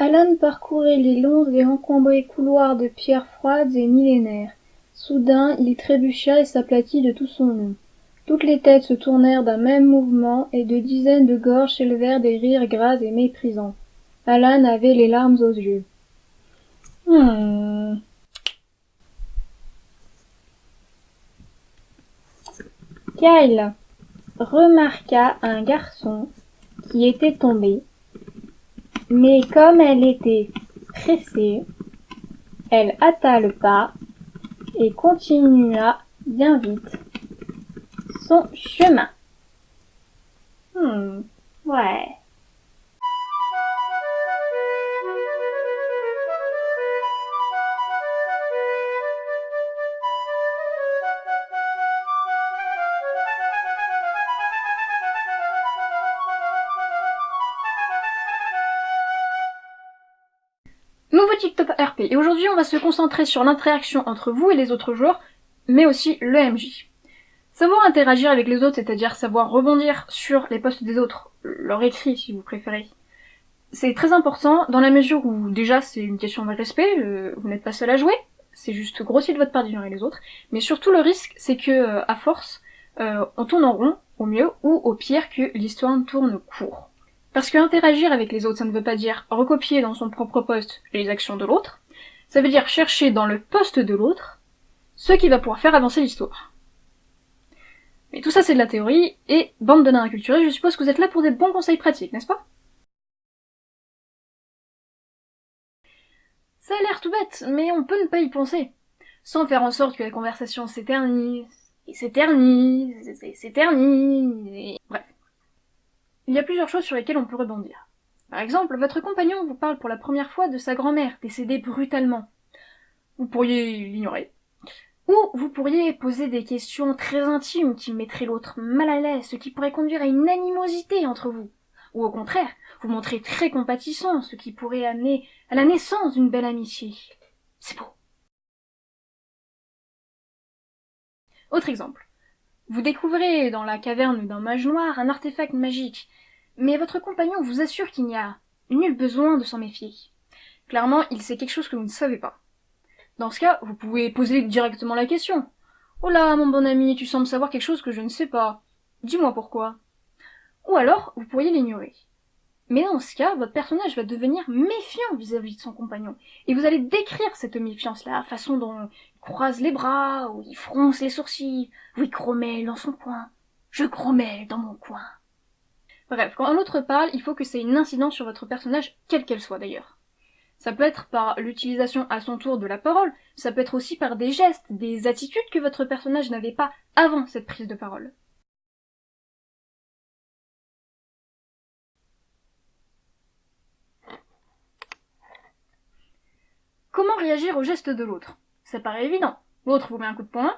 Alan parcourait les longs et encombrés couloirs de pierres froides et millénaires. Soudain, il trébucha et s'aplatit de tout son long. Toutes les têtes se tournèrent d'un même mouvement, et de dizaines de gorges s'élevèrent des rires gras et méprisants. Alan avait les larmes aux yeux. Kyle remarqua un garçon qui était tombé, mais comme elle était pressée, elle hâta le pas et continua bien vite son chemin. Ouais. Nouveau TikTok RP, et aujourd'hui on va se concentrer sur l'interaction entre vous et les autres joueurs, mais aussi le MJ. Savoir interagir avec les autres, c'est-à-dire savoir rebondir sur les posts des autres, leur écrit si vous préférez, c'est très important dans la mesure où déjà c'est une question de respect, vous n'êtes pas seul à jouer, c'est juste grossier de votre part d'ignorer les autres, mais surtout le risque c'est que à force, on tourne en rond, au mieux, ou au pire que l'histoire tourne court. Parce que interagir avec les autres, ça ne veut pas dire recopier dans son propre post les actions de l'autre, ça veut dire chercher dans le post de l'autre ce qui va pouvoir faire avancer l'histoire. Mais tout ça c'est de la théorie, et bande de nains inculturés, je suppose que vous êtes là pour des bons conseils pratiques, n'est-ce pas? Ça a l'air tout bête, mais on peut ne pas y penser, sans faire en sorte que la conversation s'éternise, et s'éternise, et s'éternise, et... bref. Il y a plusieurs choses sur lesquelles on peut rebondir. Par exemple, votre compagnon vous parle pour la première fois de sa grand-mère, décédée brutalement. Vous pourriez l'ignorer. Ou vous pourriez poser des questions très intimes qui mettraient l'autre mal à l'aise, ce qui pourrait conduire à une animosité entre vous. Ou au contraire, vous montrer très compatissant, ce qui pourrait amener à la naissance d'une belle amitié. C'est beau. Autre exemple. Vous découvrez dans la caverne d'un mage noir un artefact magique, mais votre compagnon vous assure qu'il n'y a nul besoin de s'en méfier. Clairement, il sait quelque chose que vous ne savez pas. Dans ce cas, vous pouvez poser directement la question. « Oh là, mon bon ami, tu sembles savoir quelque chose que je ne sais pas. Dis-moi pourquoi. » Ou alors, vous pourriez l'ignorer. Mais dans ce cas, votre personnage va devenir méfiant vis-à-vis de son compagnon, et vous allez décrire cette méfiance-là, la façon dont il croise les bras, ou il fronce les sourcils, ou il grommelle dans son coin. Je grommelle dans mon coin. Bref, quand l'autre parle, il faut que ça ait une incidence sur votre personnage, quelle qu'elle soit d'ailleurs. Ça peut être par l'utilisation à son tour de la parole, ça peut être aussi par des gestes, des attitudes que votre personnage n'avait pas avant cette prise de parole. Comment réagir aux gestes de l'autre? Ça paraît évident. L'autre vous met un coup de poing,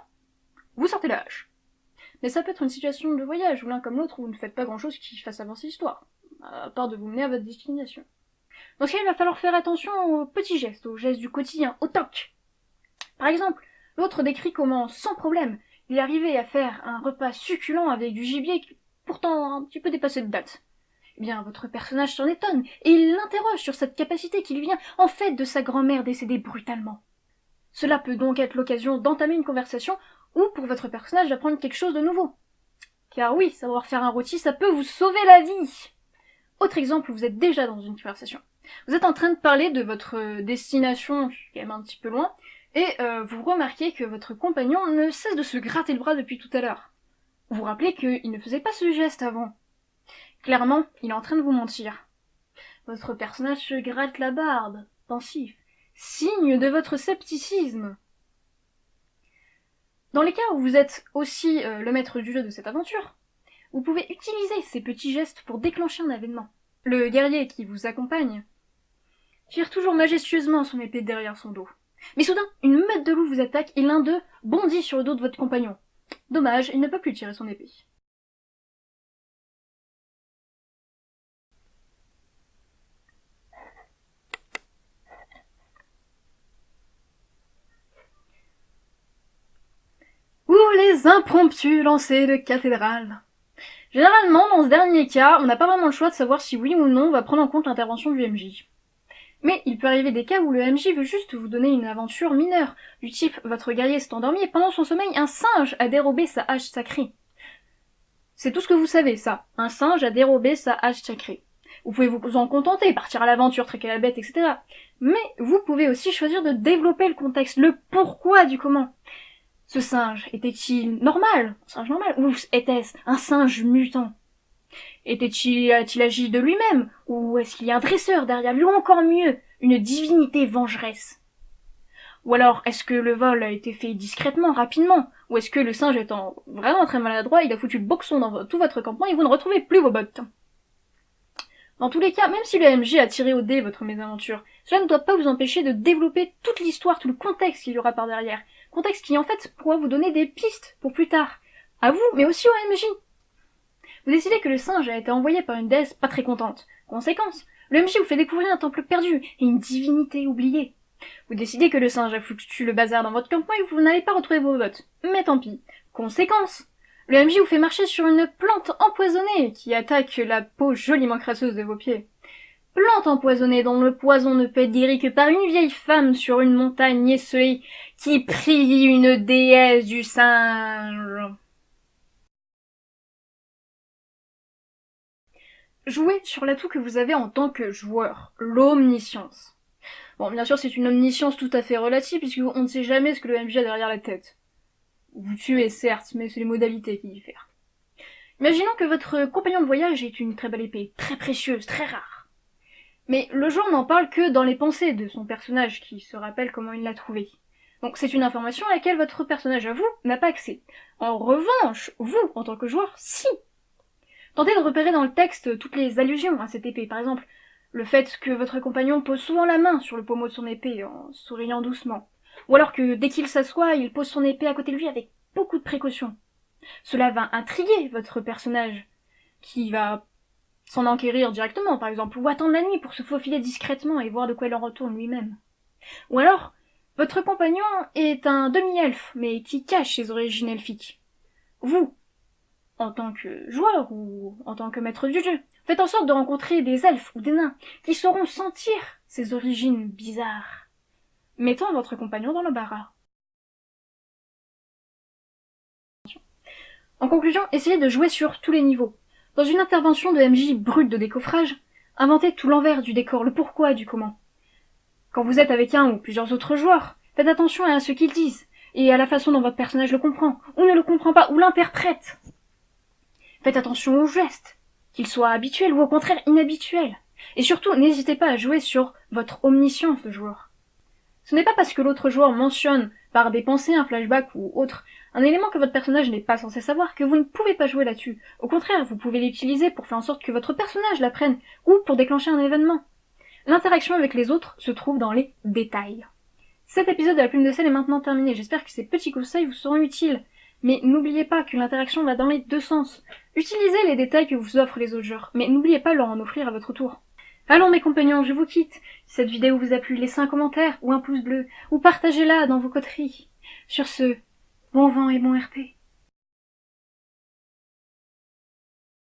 vous sortez la hache. Mais ça peut être une situation de voyage où l'un comme l'autre vous ne faites pas grand-chose qui fasse avancer l'histoire, à part de vous mener à votre destination. Dans ce cas, il va falloir faire attention aux petits gestes, aux gestes du quotidien, au toc. Par exemple, l'autre décrit comment, sans problème, il est arrivé à faire un repas succulent avec du gibier pourtant un petit peu dépassé de date. Eh bien, votre personnage s'en étonne, et il l'interroge sur cette capacité qui lui vient en fait de sa grand-mère décédée brutalement. Cela peut donc être l'occasion d'entamer une conversation, ou pour votre personnage d'apprendre quelque chose de nouveau. Car oui, savoir faire un rôti, ça peut vous sauver la vie. Autre exemple où vous êtes déjà dans une conversation. Vous êtes en train de parler de votre destination, qui est quand même un petit peu loin, et vous remarquez que votre compagnon ne cesse de se gratter le bras depuis tout à l'heure. Vous vous rappelez qu'il ne faisait pas ce geste avant. Clairement, il est en train de vous mentir. Votre personnage se gratte la barbe, pensif, signe de votre scepticisme. Dans les cas où vous êtes aussi le maître du jeu de cette aventure, vous pouvez utiliser ces petits gestes pour déclencher un événement. Le guerrier qui vous accompagne tire toujours majestueusement son épée derrière son dos. Mais soudain, une meute de loups vous attaque et l'un d'eux bondit sur le dos de votre compagnon. Dommage, il ne peut plus tirer son épée. Ou les impromptus lancers de cathédrale. Généralement, dans ce dernier cas, on n'a pas vraiment le choix de savoir si oui ou non on va prendre en compte l'intervention du MJ. Mais il peut arriver des cas où le MJ veut juste vous donner une aventure mineure, du type votre guerrier s'est endormi et pendant son sommeil, un singe a dérobé sa hache sacrée. C'est tout ce que vous savez, ça. Un singe a dérobé sa hache sacrée. Vous pouvez vous en contenter, partir à l'aventure, traquer la bête, etc. Mais vous pouvez aussi choisir de développer le contexte, le pourquoi du comment. Ce singe était-il normal, un singe normal, ou était-ce un singe mutant? A-t-il agi de lui-même, ou est-ce qu'il y a un dresseur derrière lui, ou encore mieux, une divinité vengeresse? Ou alors, est-ce que le vol a été fait discrètement, rapidement? Ou est-ce que le singe étant vraiment très maladroit, il a foutu le boxon dans tout votre campement et vous ne retrouvez plus vos bottes? Dans tous les cas, même si le MJ a tiré au dé votre mésaventure, cela ne doit pas vous empêcher de développer toute l'histoire, tout le contexte qu'il y aura par derrière. Contexte qui en fait pourra vous donner des pistes pour plus tard. À vous, mais aussi au MJ. Vous décidez que le singe a été envoyé par une déesse pas très contente. Conséquence, le MJ vous fait découvrir un temple perdu et une divinité oubliée. Vous décidez que le singe a foutu le bazar dans votre campement et que vous n'allez pas retrouver vos bottes. Mais tant pis. Conséquence, le MJ vous fait marcher sur une plante empoisonnée qui attaque la peau joliment crasseuse de vos pieds. Plante empoisonnée dont le poison ne peut être guéri que par une vieille femme sur une montagne esselée qui prie une déesse du singe. Jouez sur l'atout que vous avez en tant que joueur, l'omniscience. Bon, bien sûr, c'est une omniscience tout à fait relative, puisqu'on ne sait jamais ce que le MJ a derrière la tête. Vous tuez, certes, mais c'est les modalités qui diffèrent. Imaginons que votre compagnon de voyage ait une très belle épée, très précieuse, très rare. Mais le joueur n'en parle que dans les pensées de son personnage, qui se rappelle comment il l'a trouvée. Donc c'est une information à laquelle votre personnage à vous n'a pas accès. En revanche, vous, en tant que joueur, si. Tentez de repérer dans le texte toutes les allusions à cette épée, par exemple, le fait que votre compagnon pose souvent la main sur le pommeau de son épée en souriant doucement, ou alors que dès qu'il s'assoit, il pose son épée à côté de lui avec beaucoup de précaution. Cela va intriguer votre personnage, qui va s'en enquérir directement, par exemple, ou attendre la nuit pour se faufiler discrètement et voir de quoi il en retourne lui-même. Ou alors, votre compagnon est un demi-elfe, mais qui cache ses origines elfiques. Vous, en tant que joueur ou en tant que maître du jeu, faites en sorte de rencontrer des elfes ou des nains qui sauront sentir ces origines bizarres, mettant votre compagnon dans l'embarras. En conclusion, essayez de jouer sur tous les niveaux. Dans une intervention de MJ brute de décoffrage, inventez tout l'envers du décor, le pourquoi du comment. Quand vous êtes avec un ou plusieurs autres joueurs, faites attention à ce qu'ils disent, et à la façon dont votre personnage le comprend, ou ne le comprend pas, ou l'interprète. Faites attention aux gestes, qu'ils soient habituels ou au contraire inhabituels. Et surtout, n'hésitez pas à jouer sur votre omniscience de joueur. Ce n'est pas parce que l'autre joueur mentionne, par des pensées, un flashback ou autre, un élément que votre personnage n'est pas censé savoir que vous ne pouvez pas jouer là-dessus. Au contraire, vous pouvez l'utiliser pour faire en sorte que votre personnage l'apprenne, ou pour déclencher un événement. L'interaction avec les autres se trouve dans les détails. Cet épisode de la Plume de Sel est maintenant terminé. J'espère que ces petits conseils vous seront utiles. Mais n'oubliez pas que l'interaction va dans les deux sens. Utilisez les détails que vous offrent les autres joueurs, mais n'oubliez pas de leur en offrir à votre tour. Allons mes compagnons, je vous quitte. Si cette vidéo vous a plu, laissez un commentaire ou un pouce bleu, ou partagez-la dans vos coteries. Sur ce, bon vent et bon RP.